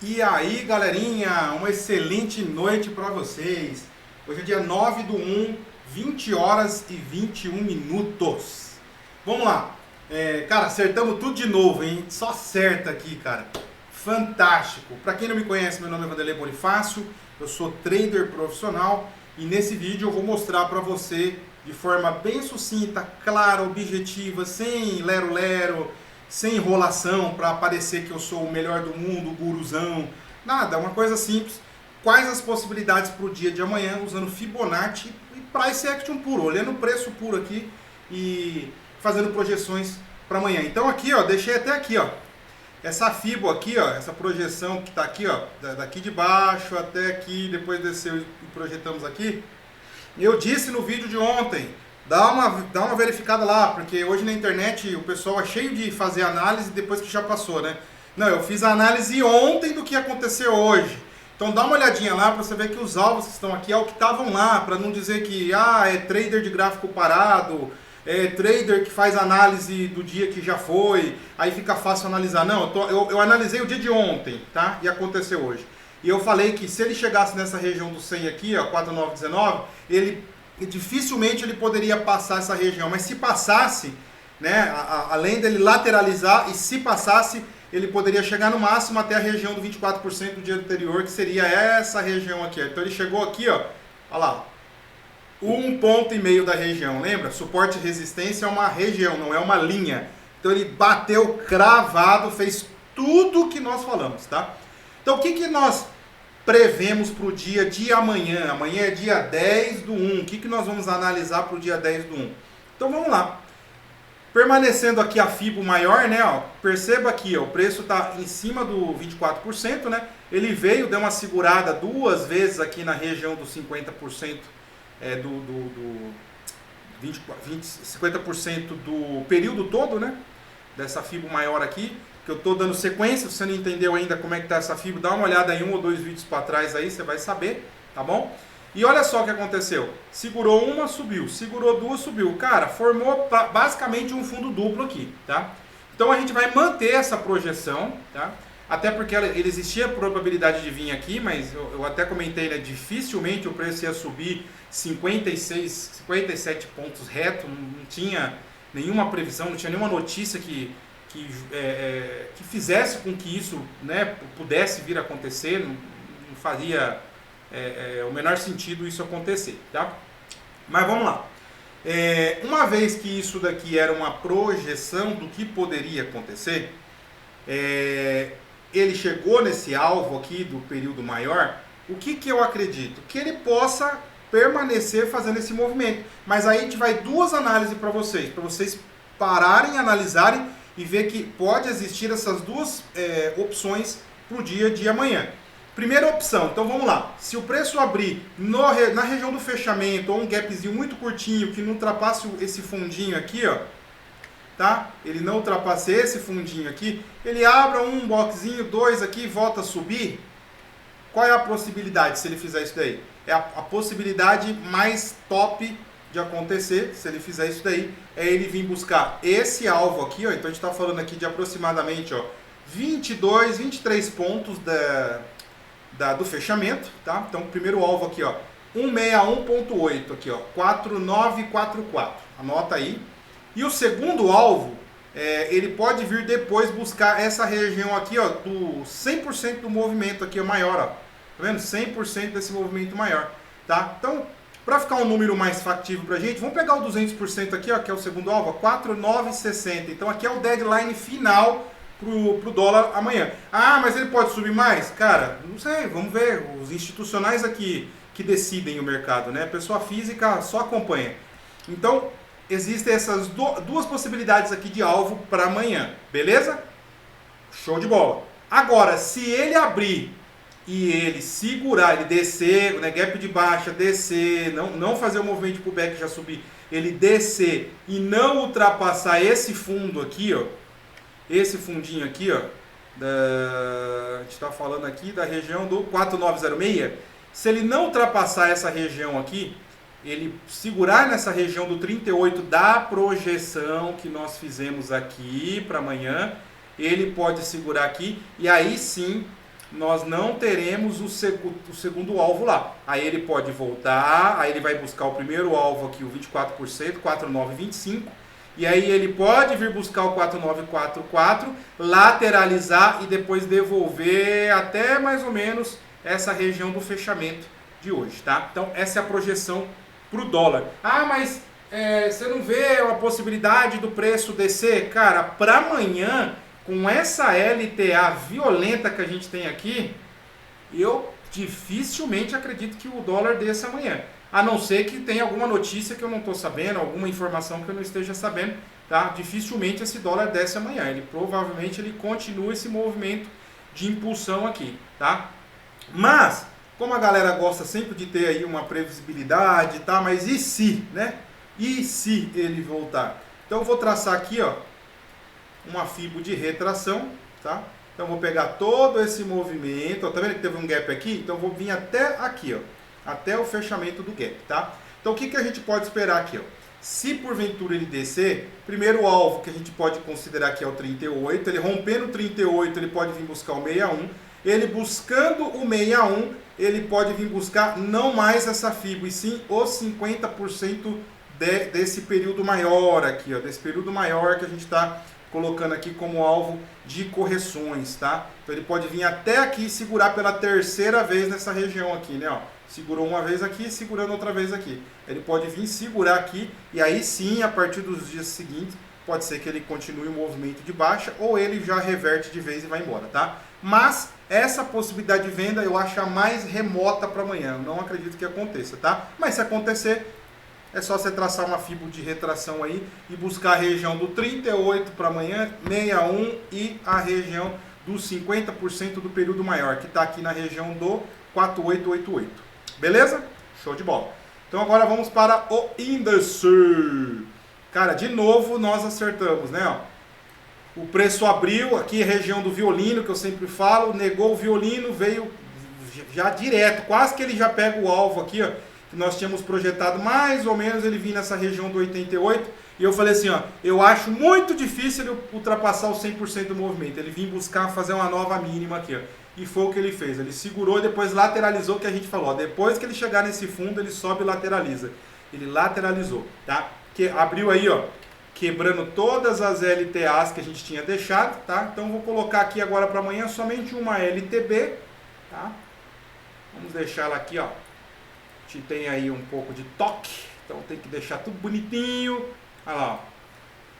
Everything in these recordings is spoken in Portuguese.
E aí, galerinha, uma excelente noite para vocês. Hoje é dia 9/1, 20 horas e 21 minutos. Vamos lá. Cara, acertamos tudo de novo, hein? Só acerta aqui, cara. Fantástico. Para quem não me conhece, meu nome é Vanderlei Bonifácio. Eu sou trader profissional e nesse vídeo eu vou mostrar para você de forma bem sucinta, clara, objetiva, sem lero-lero, sem enrolação para parecer que eu sou o melhor do mundo, o guruzão. Nada, uma coisa simples. Quais as possibilidades para o dia de amanhã usando Fibonacci e Price Action puro, olhando o preço puro aqui e fazendo projeções para amanhã. Então aqui, ó, deixei até aqui, ó, essa Fibo aqui, ó, essa projeção que está aqui, ó, daqui de baixo até aqui, depois desceu e projetamos aqui. Eu disse no vídeo de ontem, dá uma verificada lá, porque hoje na internet o pessoal é cheio de fazer análise depois que já passou, né? Não, eu fiz a análise ontem do que aconteceu hoje. Então dá uma olhadinha lá para você ver que os alvos que estão aqui é o que estavam lá, para não dizer que é trader de gráfico parado, é trader que faz análise do dia que já foi, aí fica fácil analisar. Não, eu analisei o dia de ontem, tá? E aconteceu hoje. E eu falei que se ele chegasse nessa região do 100 aqui, ó, 4919, dificilmente ele poderia passar essa região. Mas se passasse, né, além dele lateralizar, e se passasse, ele poderia chegar no máximo até a região do 24% do dia anterior, que seria essa região aqui. Então ele chegou aqui, ó, olha lá, 1,5 ponto da região. Lembra? Suporte e resistência é uma região, não é uma linha. Então ele bateu cravado, fez tudo o que nós falamos, tá? Então, o que nós prevemos para o dia de amanhã? Amanhã é dia 10/1. O que nós vamos analisar para o dia 10/1? Então, vamos lá. Permanecendo aqui a Fibo maior, né? Ó, perceba aqui, ó, o preço está em cima do 24%, né? Ele veio, deu uma segurada duas vezes aqui na região dos 50%, 50% do período todo, né? Dessa Fibo maior aqui. Que eu estou dando sequência, se você não entendeu ainda como é que está essa fibra, dá uma olhada em 1 ou 2 vídeos para trás aí, você vai saber, tá bom? E olha só o que aconteceu, segurou uma, subiu, segurou duas, subiu, cara, formou basicamente um fundo duplo aqui, tá? Então a gente vai manter essa projeção, tá? Até porque ele existia a probabilidade de vir aqui, mas eu até comentei, né, dificilmente o preço ia subir 56, 57 pontos reto, não tinha nenhuma previsão, não tinha nenhuma notícia que fizesse com que isso, né, pudesse vir a acontecer, não faria o menor sentido isso acontecer, tá? Mas vamos lá. Uma vez que isso daqui era uma projeção do que poderia acontecer, ele chegou nesse alvo aqui do período maior, o que eu acredito? Que ele possa permanecer fazendo esse movimento. Mas aí a gente vai duas análises para vocês pararem, analisarem e ver que pode existir essas duas opções para o dia de amanhã. Primeira opção, então vamos lá. Se o preço abrir na região do fechamento ou um gapzinho muito curtinho que não ultrapasse esse fundinho aqui, ó, tá? Ele não ultrapasse esse fundinho aqui, ele abra um boxinho, dois aqui, volta a subir. Qual é a possibilidade se ele fizer isso daí? É a possibilidade mais top de acontecer, se ele fizer isso daí, é ele vir buscar esse alvo aqui, ó. Então a gente está falando aqui de aproximadamente, ó, 22, 23 pontos do fechamento, tá? Então o primeiro alvo aqui, ó, 161.8 aqui, ó, 4944. Anota aí. E o segundo alvo, ele pode vir depois buscar essa região aqui, ó, do 100% do movimento aqui, ó, maior, ó. Tá vendo? 100% desse movimento maior, tá? Então, para ficar um número mais factível para a gente, vamos pegar o 200% aqui, ó, que é o segundo alvo, 4,960. Então aqui é o deadline final pro dólar amanhã. Ah, mas ele pode subir mais? Cara, não sei, vamos ver. Os institucionais aqui que decidem o mercado, né? A pessoa física só acompanha. Então, existem essas duas possibilidades aqui de alvo para amanhã, beleza? Show de bola. Agora, se ele abrir e ele segurar, ele descer, né, gap de baixa, descer, não fazer o movimento de pullback já subir, ele descer e não ultrapassar esse fundo aqui, ó, esse fundinho aqui, ó, a gente está falando aqui da região do 4906, se ele não ultrapassar essa região aqui, ele segurar nessa região do 38 da projeção que nós fizemos aqui para amanhã, ele pode segurar aqui e aí sim nós não teremos o segundo alvo lá. Aí ele pode voltar, aí ele vai buscar o primeiro alvo aqui, o 24%, 4,925. E aí ele pode vir buscar o 4,944, lateralizar e depois devolver até mais ou menos essa região do fechamento de hoje, tá? Então essa é a projeção para o dólar. Ah, mas você não vê a possibilidade do preço descer? Cara, para amanhã, com essa LTA violenta que a gente tem aqui, eu dificilmente acredito que o dólar desça amanhã. A não ser que tenha alguma notícia que eu não estou sabendo, alguma informação que eu não esteja sabendo, tá? Dificilmente esse dólar desce amanhã. Ele provavelmente continua esse movimento de impulsão aqui, tá? Mas, como a galera gosta sempre de ter aí uma previsibilidade, tá? Mas e se, né? E se ele voltar? Então eu vou traçar aqui, ó, uma fibo de retração, tá? Então eu vou pegar todo esse movimento, ó, tá vendo que teve um gap aqui? Então eu vou vir até aqui, ó, até o fechamento do gap, tá? Então o que a gente pode esperar aqui, ó? Se porventura ele descer, primeiro alvo que a gente pode considerar que é o 38, ele rompendo o 38, ele pode vir buscar o 61, ele buscando o 61, ele pode vir buscar não mais essa fibo, e sim os 50% desse período maior aqui, ó, desse período maior que a gente está colocando aqui como alvo de correções, tá? Então ele pode vir até aqui e segurar pela terceira vez nessa região aqui, né? Ó, segurou uma vez aqui, segurando outra vez aqui. Ele pode vir segurar aqui e aí sim, a partir dos dias seguintes, pode ser que ele continue o movimento de baixa ou ele já reverte de vez e vai embora, tá? Mas essa possibilidade de venda eu acho a mais remota para amanhã. Eu não acredito que aconteça, tá? Mas se acontecer, é só você traçar uma fibo de retração aí e buscar a região do 38 para amanhã, 61 e a região dos 50% do período maior, que está aqui na região do 4888. Beleza? Show de bola. Então agora vamos para o índice. Cara, de novo nós acertamos, né? Ó, o preço abriu aqui, região do violino, que eu sempre falo, negou o violino, veio já direto, quase que ele já pega o alvo aqui, ó, que nós tínhamos projetado mais ou menos ele vir nessa região do 88, e eu falei assim, ó, eu acho muito difícil ele ultrapassar o 100% do movimento, ele vir buscar fazer uma nova mínima aqui, ó, e foi o que ele fez, ele segurou e depois lateralizou, que a gente falou, ó, depois que ele chegar nesse fundo, ele sobe e lateraliza, ele lateralizou, tá? Que abriu aí, ó, quebrando todas as LTAs que a gente tinha deixado, tá? Então vou colocar aqui agora para amanhã somente uma LTB, tá? Vamos deixar ela aqui, ó. A gente tem aí um pouco de toque, então tem que deixar tudo bonitinho. Olha lá, ó.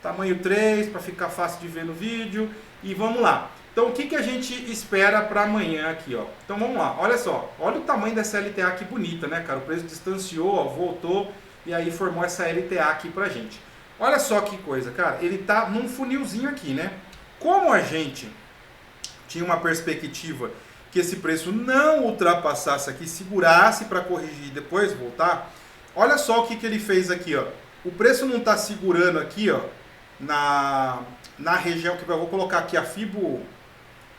Tamanho 3 para ficar fácil de ver no vídeo. E vamos lá. Então o que a gente espera para amanhã aqui, ó? Então vamos lá, olha só, olha o tamanho dessa LTA que bonita, né, cara? O preço distanciou, ó, voltou e aí formou essa LTA aqui pra gente. Olha só que coisa, cara, ele tá num funilzinho aqui, né? Como a gente tinha uma perspectiva que esse preço não ultrapassasse aqui, segurasse para corrigir e depois voltar, olha só o que ele fez aqui, ó. O preço não está segurando aqui, ó, na região que eu vou colocar aqui a fibo,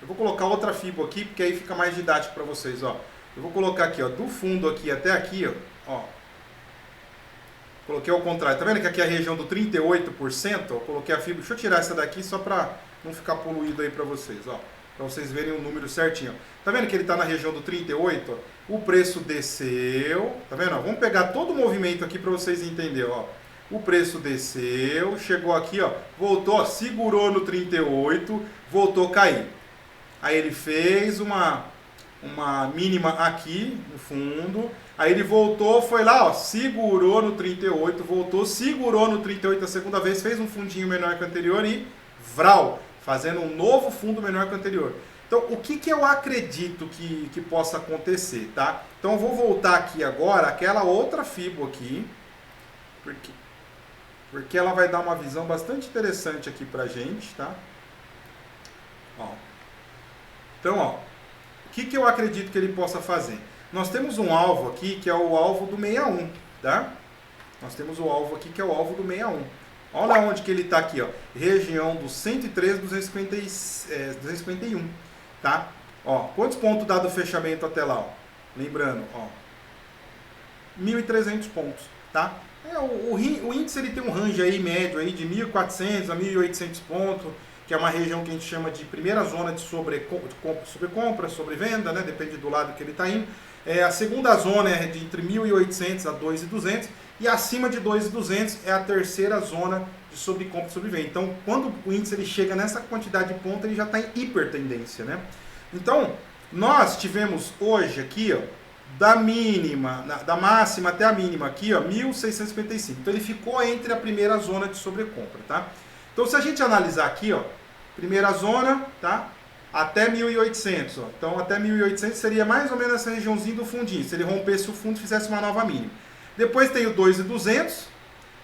eu vou colocar outra fibo aqui, porque aí fica mais didático para vocês, ó. Eu vou colocar aqui, ó, do fundo aqui até aqui, ó. Coloquei ao contrário, tá vendo que aqui é a região do 38%, ó, coloquei a fibra, deixa eu tirar essa daqui só para não ficar poluído aí para vocês, ó, para vocês verem o número certinho, ó. Tá vendo que ele tá na região do 38, ó, o preço desceu, tá vendo, ó, vamos pegar todo o movimento aqui para vocês entenderem, ó, o preço desceu, chegou aqui, ó, voltou, ó, segurou no 38, voltou a cair, aí ele fez uma mínima aqui no fundo, aí ele voltou, foi lá, ó, segurou no 38, voltou, segurou no 38 a segunda vez, fez um fundinho menor que o anterior e vral, fazendo um novo fundo menor que o anterior. Então, o que eu acredito que possa acontecer, tá? Então, eu vou voltar aqui agora, aquela outra fibo aqui, porque ela vai dar uma visão bastante interessante aqui pra gente, tá? Ó. Então, ó, o que eu acredito que ele possa fazer? Nós temos um alvo aqui, que é o alvo do 61, tá? Nós temos o alvo aqui, que é o alvo do 61. Olha onde que ele está aqui, ó. Região do 103, 251, tá? Ó, quantos pontos dá do fechamento até lá, ó? Lembrando, ó, 1.300 pontos, tá? O índice ele tem um range aí médio aí de 1.400 a 1.800 pontos, que é uma região que a gente chama de primeira zona de sobrecompra, sobrevenda, né? Depende do lado que ele está indo. A segunda zona é de entre 1.800 a 2.200 e acima de 2.200 é a terceira zona de sobrecompra e sobrevenda. Então, quando o índice ele chega nessa quantidade de pontos, ele já está em hipertendência, né? Então, nós tivemos hoje aqui, ó, da mínima, da máxima até a mínima aqui, ó, 1.655. Então, ele ficou entre a primeira zona de sobrecompra, tá? Então, se a gente analisar aqui, ó, primeira zona, tá? Até 1.800, ó. Então, até 1.800 seria mais ou menos essa regiãozinha do fundinho, se ele rompesse o fundo e fizesse uma nova mínima. Depois tem o 2.200,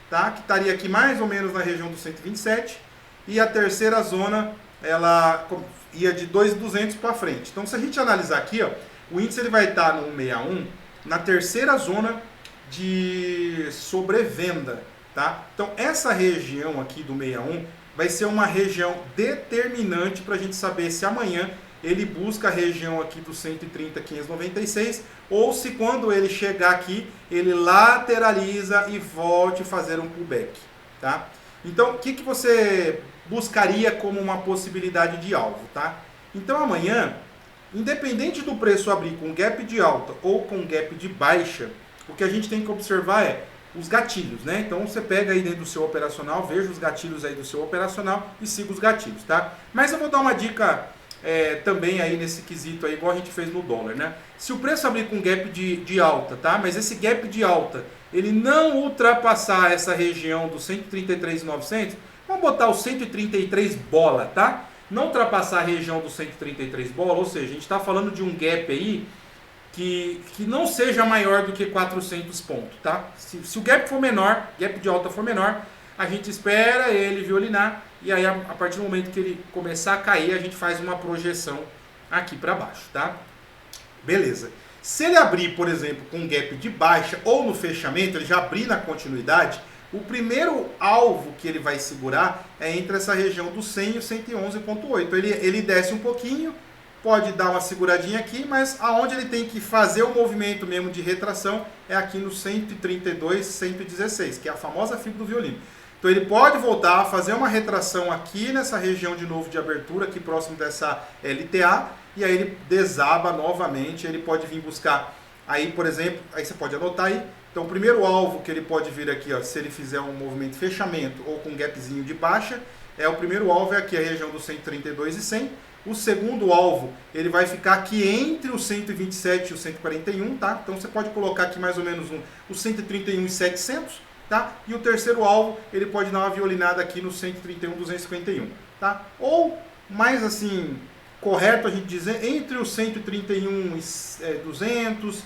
tá? Que estaria aqui mais ou menos na região do 127. E a terceira zona, ela ia de 2.200 para frente. Então, se a gente analisar aqui, ó, o índice ele vai estar no 161, na terceira zona de sobrevenda, tá? Então, essa região aqui do 61 vai ser uma região determinante para a gente saber se amanhã ele busca a região aqui do 130.596 ou se quando ele chegar aqui, ele lateraliza e volte a fazer um pullback, tá? Então, o que você buscaria como uma possibilidade de alvo, tá? Então, amanhã, independente do preço abrir com gap de alta ou com gap de baixa, o que a gente tem que observar é os gatilhos, né? Então você pega aí dentro do seu operacional, veja os gatilhos aí do seu operacional e siga os gatilhos, tá? Mas eu vou dar uma dica também aí nesse quesito aí, igual a gente fez no dólar, né? Se o preço abrir com gap de alta, tá? Mas esse gap de alta, ele não ultrapassar essa região dos 133.900, vamos botar o 133 bola, tá? Não ultrapassar a região dos 133 bola, ou seja, a gente está falando de um gap aí que não seja maior do que 400 pontos, tá? Se o gap for menor, gap de alta for menor, a gente espera ele violinar e aí a partir do momento que ele começar a cair, a gente faz uma projeção aqui para baixo, tá? Beleza. Se ele abrir, por exemplo, com um gap de baixa ou no fechamento, ele já abrir na continuidade, o primeiro alvo que ele vai segurar é entre essa região do 100 e o 111.8. Ele desce um pouquinho, pode dar uma seguradinha aqui, mas aonde ele tem que fazer o movimento mesmo de retração é aqui no 132, 116, que é a famosa fibra do violino. Então ele pode voltar a fazer uma retração aqui nessa região de novo de abertura, aqui próximo dessa LTA, e aí ele desaba novamente, ele pode vir buscar aí, por exemplo, aí você pode anotar aí. Então o primeiro alvo que ele pode vir aqui, ó, se ele fizer um movimento de fechamento ou com um gapzinho de baixa, o primeiro alvo é aqui a região do 132 e 100. O segundo alvo, ele vai ficar aqui entre o 127 e o 141, tá? Então você pode colocar aqui mais ou menos o 131.700, tá? E o terceiro alvo, ele pode dar uma violinada aqui no 131.251, tá? Ou, mais assim, correto a gente dizer, entre o 131.200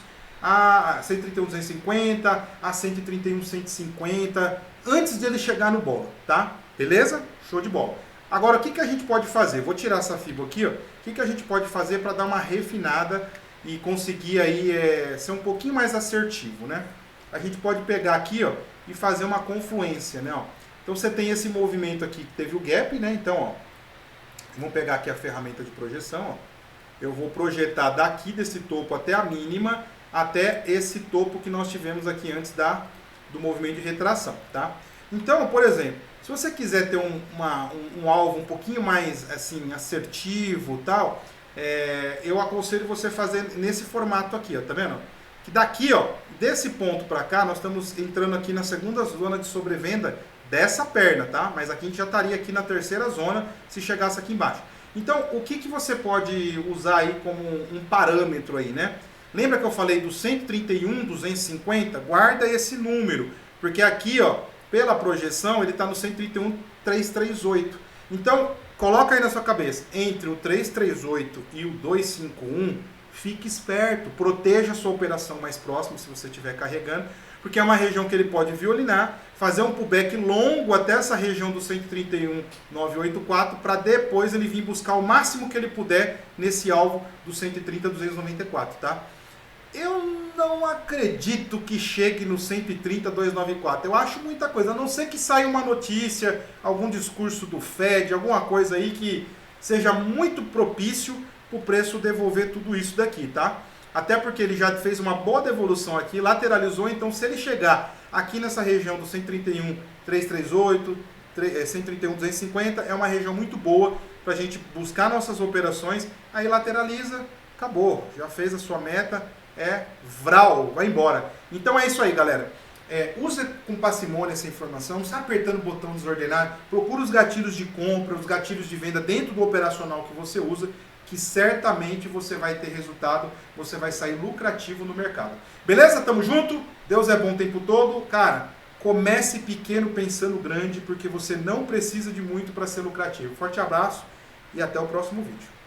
a 131.250 a 131.150, antes de ele chegar no bola, tá? Beleza? Show de bola. Agora, o que a gente pode fazer? Vou tirar essa fibra aqui, ó. O que a gente pode fazer para dar uma refinada e conseguir aí ser um pouquinho mais assertivo, né? A gente pode pegar aqui, ó, e fazer uma confluência, né? Ó. Então, você tem esse movimento aqui que teve o gap, né? Então, ó, vamos pegar aqui a ferramenta de projeção, ó. Eu vou projetar daqui desse topo até a mínima, até esse topo que nós tivemos aqui antes do movimento de retração, tá? Então, por exemplo, se você quiser ter um alvo um pouquinho mais assim assertivo, tal, eu aconselho você fazer nesse formato aqui, ó, tá vendo? Que daqui, ó, desse ponto para cá, nós estamos entrando aqui na segunda zona de sobrevenda dessa perna, tá? Mas aqui a gente já estaria aqui na terceira zona se chegasse aqui embaixo. Então, o que você pode usar aí como um parâmetro aí, né? Lembra que eu falei do 131.250? Guarda esse número, porque aqui, ó, pela projeção, ele está no 131.338. Então, coloca aí na sua cabeça, entre o 338 e o 251, fique esperto, proteja a sua operação mais próxima se você estiver carregando, porque é uma região que ele pode violinar, fazer um pullback longo até essa região do 131.984, para depois ele vir buscar o máximo que ele puder nesse alvo do 130.294, tá? Eu não acredito que chegue no 130.294. Eu acho muita coisa. A não ser que saia uma notícia, algum discurso do Fed, alguma coisa aí que seja muito propício para o preço devolver tudo isso daqui, tá? Até porque ele já fez uma boa devolução aqui, lateralizou. Então, se ele chegar aqui nessa região do 131.338, 131, 250 é uma região muito boa para a gente buscar nossas operações. Aí lateraliza, acabou, já fez a sua meta, vral, vai embora. Então é isso aí, galera. Use com parcimônia essa informação, não está apertando o botão desordenado, procura os gatilhos de compra, os gatilhos de venda dentro do operacional que você usa, que certamente você vai ter resultado, você vai sair lucrativo no mercado. Beleza? Tamo junto? Deus é bom o tempo todo. Cara, comece pequeno pensando grande, porque você não precisa de muito para ser lucrativo. Forte abraço e até o próximo vídeo.